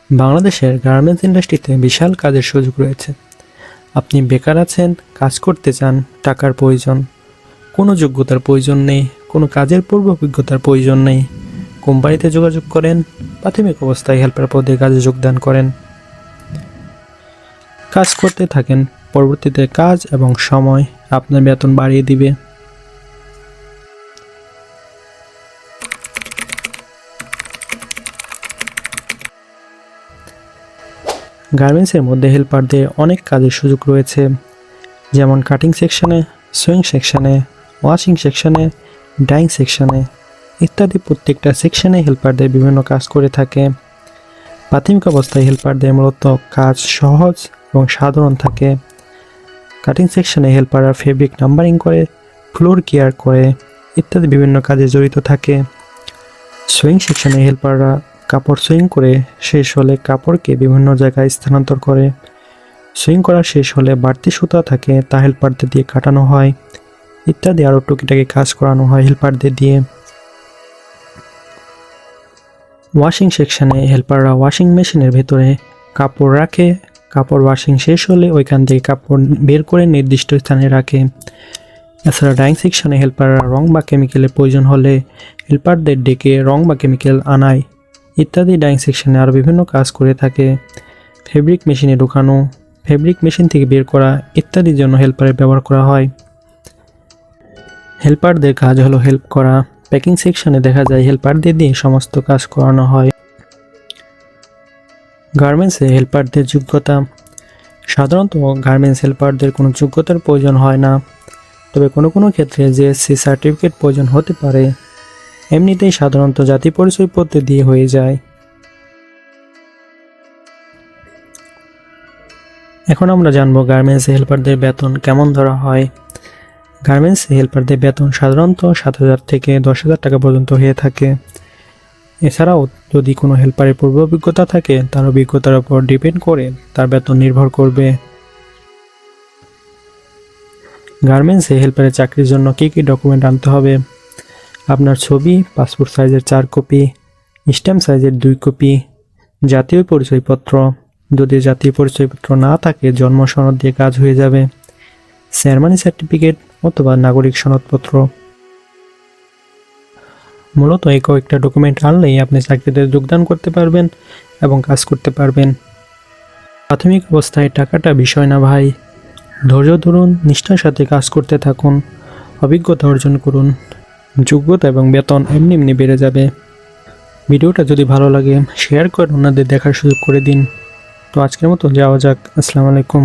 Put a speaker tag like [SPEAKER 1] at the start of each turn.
[SPEAKER 1] বাংলাদেশের গার্মেন্টস ইন্ডাস্ট্রিতে বিশাল কাজের সুযোগ রয়েছে। আপনি বেকার আছেন, কাজ করতে চান, টাকার প্রয়োজন, কোনো যোগ্যতার প্রয়োজন নেই, কোনো কাজের পূর্ব অভিজ্ঞতার প্রয়োজন নেই। কোম্পানিতে যোগাযোগ করেন, প্রাথমিক অবস্থায় হেল্পার পদে কাজে যোগদান করেন, কাজ করতে থাকেন। পরবর্তীতে কাজ এবং সময় আপনার বেতন বাড়িয়ে দিবে। গার্মেন্টসের মধ্যে হেল্পারদের অনেক কাজের সুযোগ রয়েছে, যেমন কাটিং সেকশনে, সুইং সেকশনে, ওয়াশিং সেকশনে, ডাইং সেকশনে ইত্যাদি। প্রত্যেকটা সেকশনে হেল্পারদের বিভিন্ন কাজ করে থাকে। প্রাথমিক অবস্থায় হেল্পারদের মূলত কাজ সহজ এবং সাধারণ থাকে। কাটিং সেকশনে হেল্পাররা ফেব্রিক নাম্বারিং করে, ফ্লোর কেয়ার করে ইত্যাদি বিভিন্ন কাজে জড়িত থাকে। সুইং সেকশনে হেল্পাররা কাপড় সুইং করে শেষ হলে কাপড়কে বিভিন্ন জায়গায় স্থানান্তর করে। সুইং করা শেষ হলে বাড়তি সুতা থাকে, তা হেল্পারদের দিয়ে কাটানো হয় ইত্যাদি। আরও টুকিটাকি কাজ করানো হয় হেল্পারদের দিয়ে। ওয়াশিং সেকশনে হেল্পাররা ওয়াশিং মেশিনের ভেতরে কাপড় রাখে, কাপড় ওয়াশিং শেষ হলে ওইখান থেকে কাপড় বের করে নির্দিষ্ট স্থানে রাখে। এছাড়া ডাইং সেকশনে হেল্পাররা রং বা কেমিক্যালের প্রয়োজন হলে হেল্পারদের ডেকে রং বা কেমিক্যাল আনায় ইত্যাদি। ডাইং সেকশনে আরও বিভিন্ন কাজ করে থাকে। ফেব্রিক মেশিনে ঢোকানো, ফেব্রিক মেশিন থেকে বের করা ইত্যাদির জন্য হেল্পারের ব্যবহার করা হয়। হেল্পারদের কাজ হলো হেল্প করা। প্যাকিং সেকশনে দেখা যায় হেল্পারদের দিয়ে সমস্ত কাজ করানো হয়। গার্মেন্টসে হেল্পারদের যোগ্যতা। সাধারণত গার্মেন্টস হেল্পারদের কোনো যোগ্যতার প্রয়োজন হয় না, তবে কোনো কোনো ক্ষেত্রে জিএসসি সার্টিফিকেট প্রয়োজন হতে পারে। এমনিতেই সাধারণত জাতীয় পরিচয়পত্র দিয়ে হয়ে যায়। এখন আমরা জানবো গার্মেন্টস হেল্পারদের বেতন কেমন ধরা হয়। গার্মেন্টস হেল্পারদের বেতন সাধারণত 7,000 থেকে 10,000 টাকা পর্যন্ত হয়ে থাকে। এছাড়াও যদি কোনো হেল্পারের পূর্ব অভিজ্ঞতা থাকে, তার অভিজ্ঞতার উপর ডিপেন্ড করে তার বেতন নির্ভর করবে। গার্মেন্টসে হেল্পারের চাকরির জন্য কী কী ডকুমেন্ট আনতে হবে? আপনার ছবি, পাসপোর্ট সাইজের 4 কপি, স্ট্যাম্প সাইজের 2 কপি, জাতীয় পরিচয়পত্র। যদি জাতীয় পরিচয়পত্র না থাকে, জন্ম সনদ দিয়ে কাজ হয়ে যাবে। চেয়ারম্যান সার্টিফিকেট অথবা নাগরিক সনদপত্র। মূলত এই কয়েকটা ডকুমেন্ট আনলেই আপনি চাকরিতে যোগদান করতে পারবেন এবং কাজ করতে পারবেন। প্রাথমিক অবস্থায় টাকাটা বিষয় না ভাই, ধৈর্য ধরুন, নিষ্ঠার সাথে কাজ করতে থাকুন, অভিজ্ঞতা অর্জন করুন, যোগ্যতা এবং বেতন এমনি এমনি বেড়ে যাবে। ভিডিওটা যদি ভালো লাগে শেয়ার করে অন্যদের দেখার সুযোগ করে দিন। তো আজকের মতো যাওয়া যাক। আসসালামু আলাইকুম।